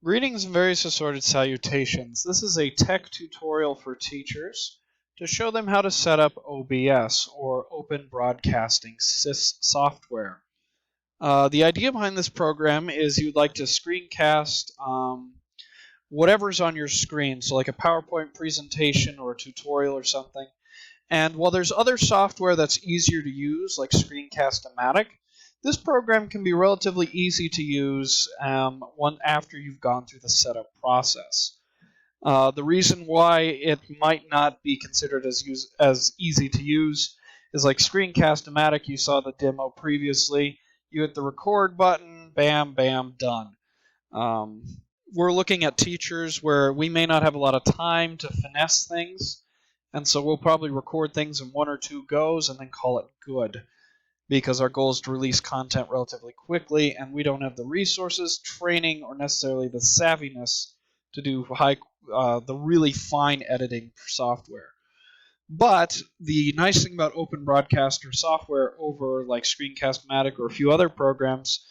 Greetings and various assorted salutations. This is a tech tutorial for teachers to show them how to set up OBS, or Open Broadcasting Software. The idea behind this program is you'd like to screencast whatever's on your screen, so like a PowerPoint presentation or a tutorial or something. And while there's other software that's easier to use, like Screencast-O-Matic, this program can be relatively easy to use after you've gone through the setup process. The reason why it might not be considered as easy to use is like Screencast-O-Matic. You saw the demo previously. You hit the record button, bam, bam, done. We're looking at teachers where we may not have a lot of time to finesse things, and so we'll probably record things in 1 or 2 goes and then call it good, because our goal is to release content relatively quickly, and we don't have the resources, training, or necessarily the savviness to do the really fine editing software. But the nice thing about Open Broadcaster software over like Screencast-O-Matic or a few other programs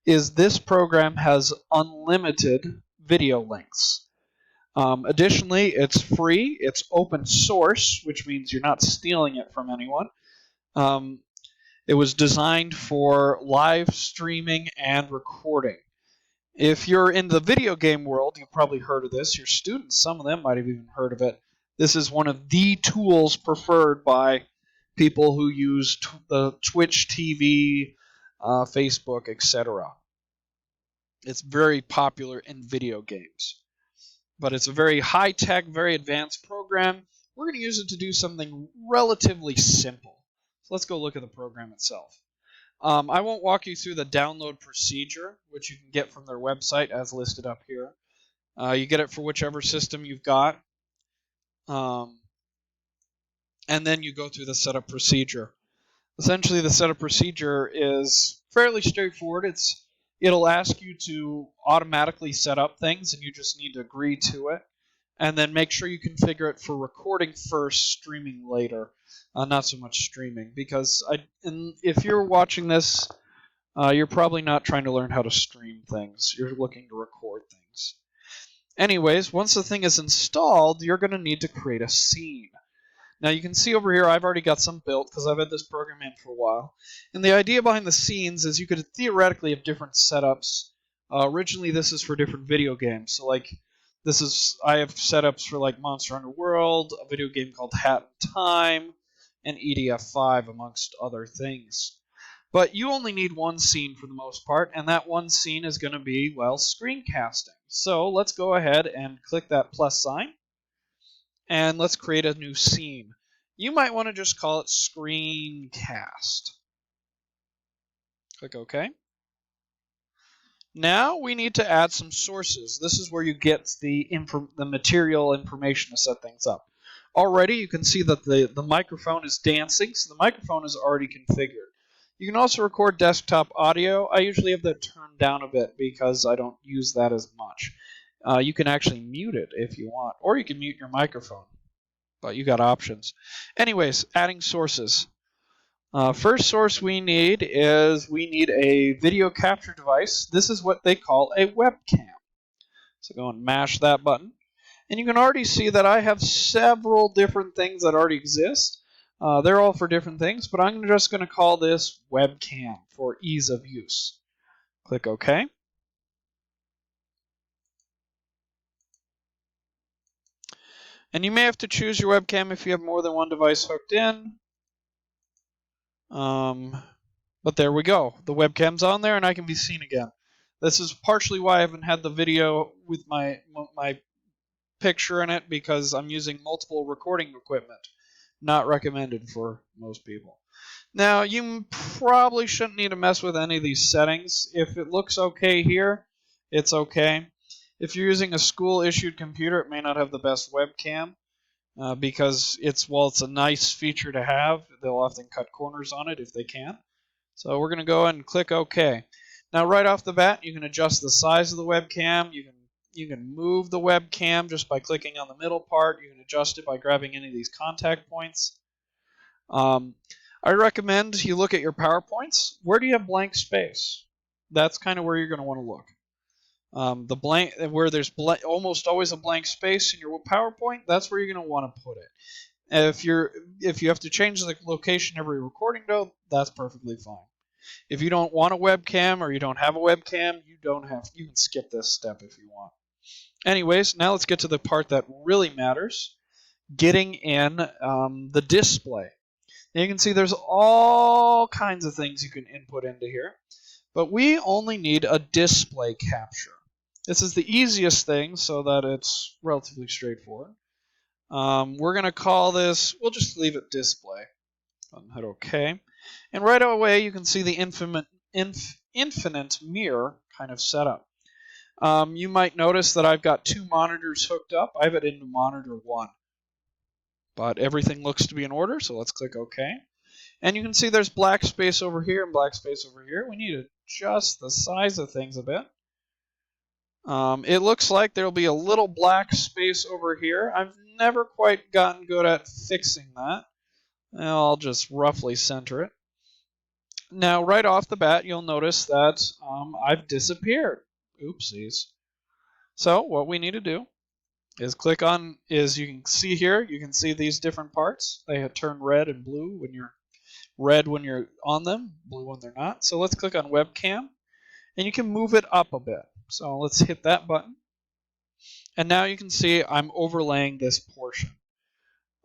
is this program has unlimited video links. Additionally, it's free, it's open source, which means you're not stealing it from anyone. It was designed for live streaming and recording. If you're in the video game world, you've probably heard of this. Your students, some of them might have even heard of it. This is one of the tools preferred by people who use the Twitch TV, Facebook, etc. It's very popular in video games. But it's a very high-tech, very advanced program. We're going to use it to do something relatively simple. So let's go look at the program itself. I won't walk you through the download procedure, which you can get from their website as listed up here. You get it for whichever system you've got. And then you go through the setup procedure. Essentially, the setup procedure is fairly straightforward. It'll ask you to automatically set up things, and you just need to agree to it. And then make sure you configure it for recording first, streaming later. Not so much streaming, because if you're watching this, you're probably not trying to learn how to stream things. You're looking to record things. Anyways, once the thing is installed, you're going to need to create a scene. Now you can see over here I've already got some built because I've had this program in for a while. And the idea behind the scenes is you could theoretically have different setups. Originally this is for different video games. So like I have setups for like Monster Hunter World, a video game called Hat in Time, and EDF5 amongst other things. But you only need one scene for the most part, and that one scene is going to be, well, screencasting. So let's go ahead and click that plus sign. And let's create a new scene. You might want to just call it Screencast. Click OK. Now we need to add some sources. This is where you get the material information to set things up. Already you can see that the microphone is dancing, so the microphone is already configured. You can also record desktop audio. I usually have that turned down a bit because I don't use that as much. You can actually mute it if you want, or you can mute your microphone, but you got options. Anyways, adding sources. First source we need a video capture device. This is what they call a webcam. So go and mash that button. And you can already see that I have several different things that already exist. They're all for different things, but I'm just going to call this webcam for ease of use. Click OK. And you may have to choose your webcam if you have more than one device hooked in. But there we go. The webcam's on there and I can be seen again. This is partially why I haven't had the video with my picture in it, because I'm using multiple recording equipment. Not recommended for most people. Now, you probably shouldn't need to mess with any of these settings. If it looks okay here, it's okay. If you're using a school-issued computer, it may not have the best webcam because while it's a nice feature to have, they'll often cut corners on it if they can. So we're going to go ahead and click OK. Now, right off the bat, you can adjust the size of the webcam. You can move the webcam just by clicking on the middle part. You can adjust it by grabbing any of these contact points. I recommend you look at your PowerPoints. Where do you have blank space? That's kind of where you're going to want to look. The blank where there's almost always a blank space in your PowerPoint, that's where you're going to want to put it. If you have to change the location every recording though, that's perfectly fine. If you don't want a webcam or you don't have a webcam, you can skip this step if you want. Anyways, now let's get to the part that really matters, getting in the display. Now you can see there's all kinds of things you can input into here, but we only need a display capture. This is the easiest thing so that it's relatively straightforward. We're going to call this, we'll just leave it display. And hit OK. And right away you can see the infinite mirror kind of set up. You might notice that I've got two monitors hooked up. I have it into monitor 1. But everything looks to be in order, so let's click OK. And you can see there's black space over here and black space over here. We need to adjust the size of things a bit. It looks like there'll be a little black space over here. I've never quite gotten good at fixing that. I'll just roughly center it. Now, right off the bat, you'll notice that I've disappeared. Oopsies. So what we need to do is click on, you can see here, you can see these different parts. They turn red and blue when you're on them, blue when they're not. So let's click on webcam, and you can move it up a bit. So let's hit that button. And now you can see I'm overlaying this portion.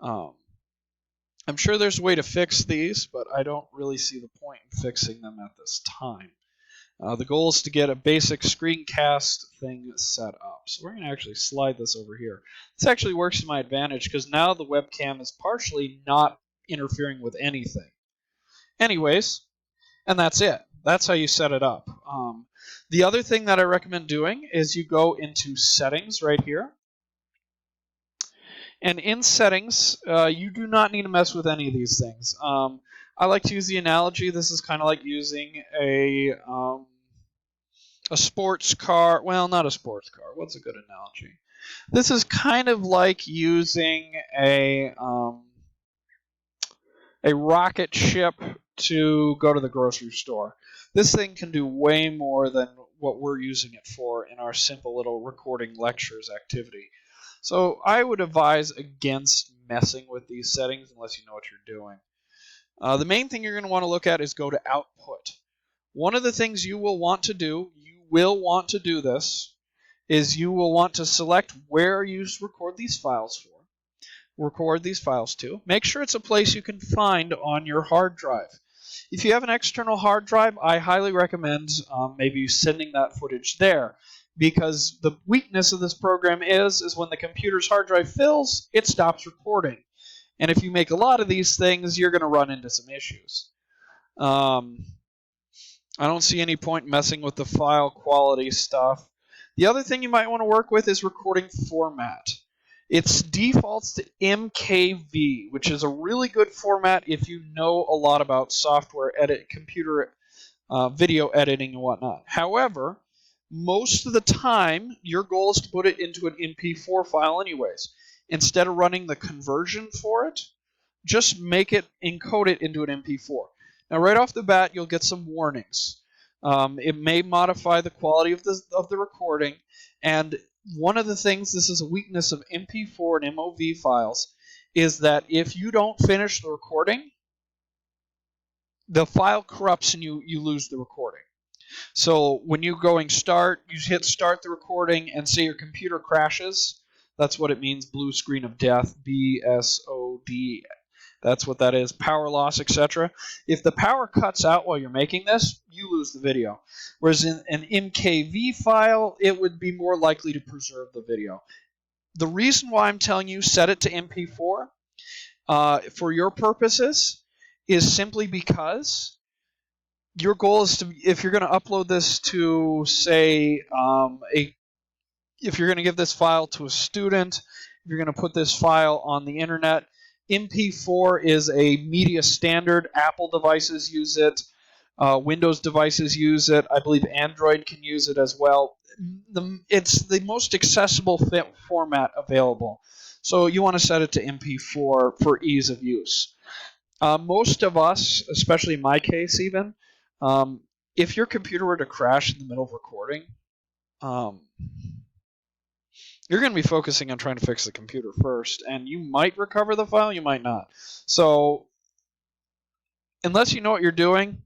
I'm sure there's a way to fix these, but I don't really see the point in fixing them at this time. The goal is to get a basic screencast thing set up. So we're going to actually slide this over here. This actually works to my advantage because now the webcam is partially not interfering with anything. Anyways, and that's it. That's how you set it up. The other thing that I recommend doing is you go into settings right here. And in settings, you do not need to mess with any of these things. I like to use the analogy. This is kind of like using a sports car. Well, not a sports car. What's a good analogy? This is kind of like using a rocket ship to go to the grocery store. This thing can do way more than what we're using it for in our simple little recording lectures activity. So I would advise against messing with these settings unless you know what you're doing. The main thing you're going to want to look at is go to output. One of the things you will want to do, this, is you will want to select where you record these files to. Make sure it's a place you can find on your hard drive. If you have an external hard drive, I highly recommend maybe sending that footage there, because the weakness of this program is when the computer's hard drive fills, it stops recording. And if you make a lot of these things, you're going to run into some issues. I don't see any point messing with the file quality stuff. The other thing you might want to work with is recording format. It defaults to MKV, which is a really good format if you know a lot about software computer video editing and whatnot. However, most of the time, your goal is to put it into an MP4 file anyways. Instead of running the conversion for it, just encode it into an MP4. Now, right off the bat, you'll get some warnings. It may modify the quality of the recording, and one of the things, this is a weakness of MP4 and MOV files, is that if you don't finish the recording, the file corrupts and you lose the recording. So when you're going start, you hit start the recording and say your computer crashes. That's what it means, blue screen of death, BSOD. That's what that is, power loss, etc. If the power cuts out while you're making this, you lose the video. Whereas in an MKV file, it would be more likely to preserve the video. The reason why I'm telling you set it to MP4 for your purposes is simply because your goal is to, if you're going to upload this to, say, if you're going to give this file to a student, if you're going to put this file on the internet, MP4 is a media standard. Apple devices use it. Windows devices use it. I believe Android can use it as well. It's the most accessible format available. So you want to set it to MP4 for ease of use. Most of us, especially in my case even, if your computer were to crash in the middle of recording, you're going to be focusing on trying to fix the computer first, and you might recover the file, you might not. So unless you know what you're doing,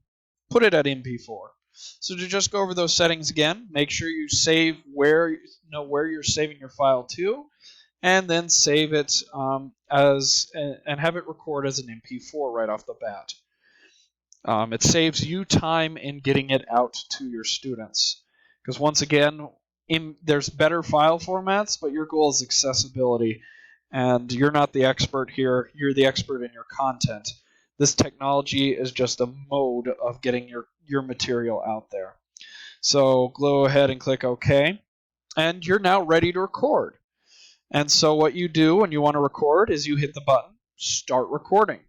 put it at MP4. So to just go over those settings again, make sure you save where you're saving your file to, and then save it and have it record as an MP4 right off the bat. It saves you time in getting it out to your students, because once again, there's better file formats, but your goal is accessibility, and you're not the expert here. You're the expert in your content. This technology is just a mode of getting your material out there. So go ahead and click OK, and you're now ready to record. And so what you do when you want to record is you hit the button, Start Recording.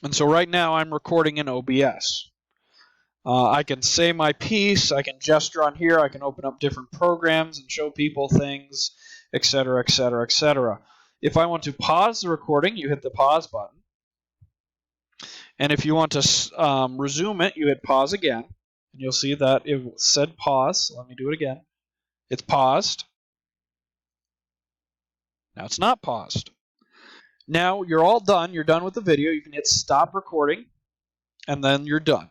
And so right now I'm recording in OBS. I can say my piece, I can gesture on here, I can open up different programs and show people things, etc., etc., etc. If I want to pause the recording, you hit the pause button. And if you want to resume it, you hit pause again. And you'll see that it said pause. Let me do it again. It's paused. Now it's not paused. Now you're all done. You're done with the video. You can hit stop recording, and then you're done.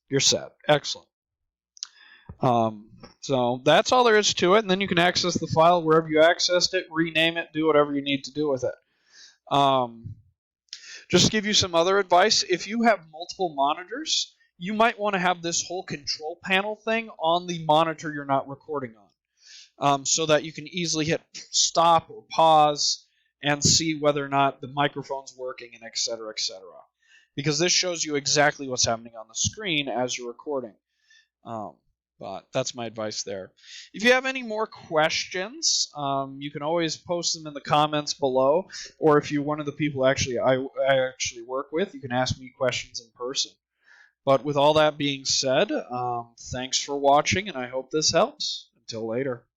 You're set. Excellent. So that's all there is to it, and then you can access the file wherever you accessed it, rename it, do whatever you need to do with it. Just to give you some other advice, if you have multiple monitors, you might want to have this whole control panel thing on the monitor you're not recording on, so that you can easily hit stop or pause and see whether or not the microphone's working, and etc., etc. Because this shows you exactly what's happening on the screen as you're recording. But that's my advice there. If you have any more questions, you can always post them in the comments below, or if you're one of the people I actually work with, you can ask me questions in person. But with all that being said, thanks for watching, and I hope this helps. Until later.